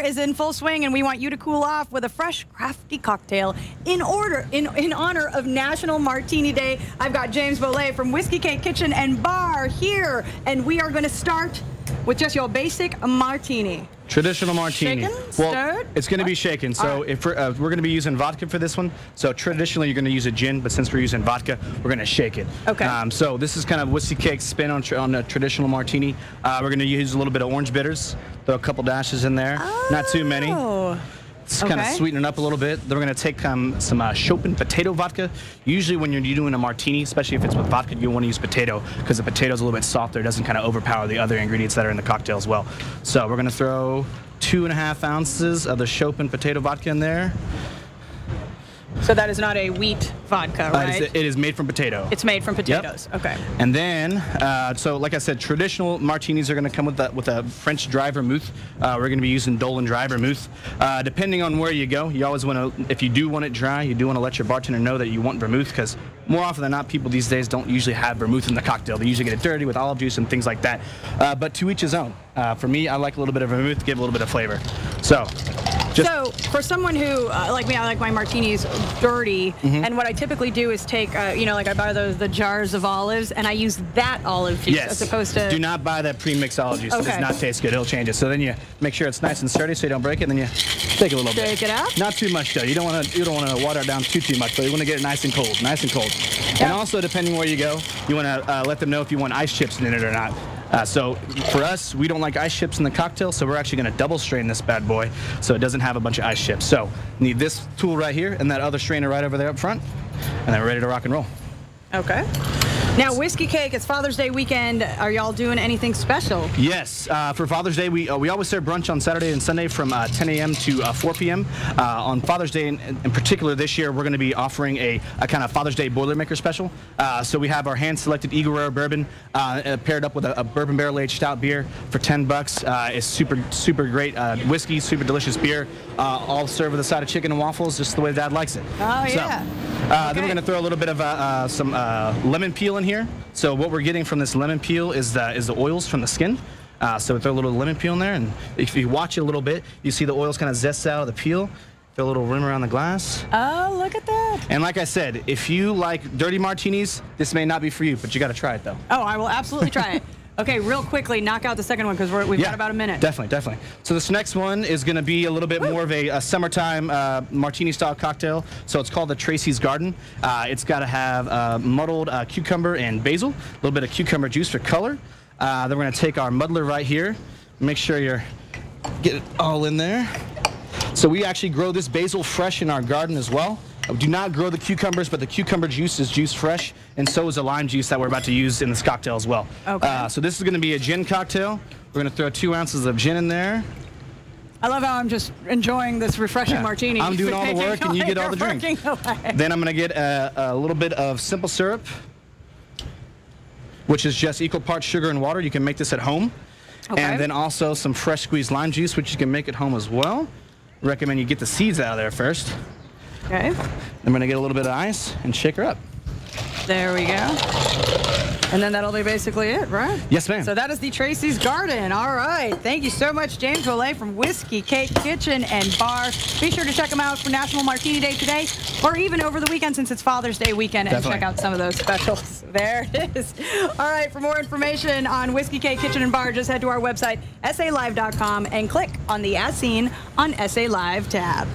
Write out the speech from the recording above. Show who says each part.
Speaker 1: is in full swing, and we want you to cool off with a fresh, crafty cocktail in honor of National Martini Day. I've got James Bollet from Whiskey Cake Kitchen and Bar here, and we are going to start with just your basic martini.
Speaker 2: Traditional martini.
Speaker 1: Shaken,
Speaker 2: well,
Speaker 1: stirred?
Speaker 2: it's going to be shaken. So
Speaker 1: right.
Speaker 2: if we're going to be using vodka for this one, so traditionally you're going to use a gin, but since we're using vodka, we're going to shake it.
Speaker 1: Okay.
Speaker 2: So this is kind of Whiskey Cake spin on a traditional martini. We're going to use a little bit of orange bitters. Throw a couple dashes in there.
Speaker 1: Oh.
Speaker 2: Not too many. It's kind of sweeten it up a little bit. Then we're going to take some Chopin potato vodka. Usually when you're doing a martini, especially if it's with vodka, you want to use potato because the potato is a little bit softer. It doesn't kind of overpower the other ingredients that are in the cocktail as well. So we're going to throw 2.5 ounces of the Chopin potato vodka in there.
Speaker 1: So that is not a wheat vodka, right?
Speaker 2: It is made from potato.
Speaker 1: It's made from potatoes. Yep. Okay.
Speaker 2: And then, so like I said, traditional martinis are going to come with a French dry vermouth. We're going to be using Dolan dry vermouth. Depending on where you go, you always want to, if you do want it dry, you do want to let your bartender know that you want vermouth, because more often than not, people these days don't usually have vermouth in the cocktail. They usually get it dirty with olive juice and things like that. But to each his own. For me, I like a little bit of vermouth to give a little bit of flavor. So for someone who, like me, I like my martinis dirty, and what I typically do is take, like I buy the jars of olives, and I use that olive juice as opposed to... Do not buy that pre-mixed olive juice. It does not taste good. It'll change it. So then you make sure it's nice and sturdy so you don't break it, and then you take a little bit. Shake it up? Not too much, though. You don't want to water it down too much, but you want to get it nice and cold, Yep. And also, depending where you go, you want to let them know if you want ice chips in it or not. So for us, we don't like ice chips in the cocktail, so we're actually going to double strain this bad boy so it doesn't have a bunch of ice chips. So need this tool right here and that other strainer right over there up front, and then we're ready to rock and roll. Okay. Now, Whiskey Cake, it's Father's Day weekend. Are y'all doing anything special? Yes. For Father's Day, we always serve brunch on Saturday and Sunday from 10 a.m. to 4 p.m. On Father's Day, in particular this year, we're going to be offering a kind of Father's Day Boilermaker special. So we have our hand-selected Eagle Rare bourbon paired up with a bourbon barrel-aged stout beer for $10. It's super great whiskey, super delicious beer. All served with a side of chicken and waffles, just the way Dad likes it. Oh, yeah. Then we're going to throw a little bit of some lemon peel in here. So what we're getting from this lemon peel is the oils from the skin. So we throw a little lemon peel in there, and if you watch it a little bit, you see the oils kind of zest out of the peel. Throw a little rim around the glass. Oh, look at that. And like I said, if you like dirty martinis, this may not be for you, but you got to try it, though. Oh, I will absolutely try it. Okay, real quickly, knock out the second one because we've got about a minute. Definitely. So this next one is going to be a little bit more of a summertime martini-style cocktail. So it's called the Tracy's Garden. It's got to have muddled cucumber and basil, a little bit of cucumber juice for color. Then we're going to take our muddler right here. Make sure you get it all in there. So we actually grow this basil fresh in our garden as well. We do not grow the cucumbers, but the cucumber juice is juice fresh, and so is the lime juice that we're about to use in this cocktail as well. Okay. So this is going to be a gin cocktail. We're going to throw 2 ounces of gin in there. I love how I'm just enjoying this refreshing martini. I'm doing all the work, and you get all the drink. Then I'm going to get a little bit of simple syrup, which is just equal parts sugar and water. You can make this at home. Okay. And then also some fresh squeezed lime juice, which you can make at home as well. Recommend you get the seeds out of there first. Okay. I'm going to get a little bit of ice and shake her up. There we go. And then that'll be basically it, right? Yes, ma'am. So that is the Tracy's Garden. All right. Thank you so much, James Bollet from Whiskey Cake Kitchen and Bar. Be sure to check them out for National Martini Day today, or even over the weekend since it's Father's Day weekend, and check out some of those specials. There it is. All right. For more information on Whiskey Cake Kitchen and Bar, just head to our website, salive.com, and click on the As Seen on SA Live tab.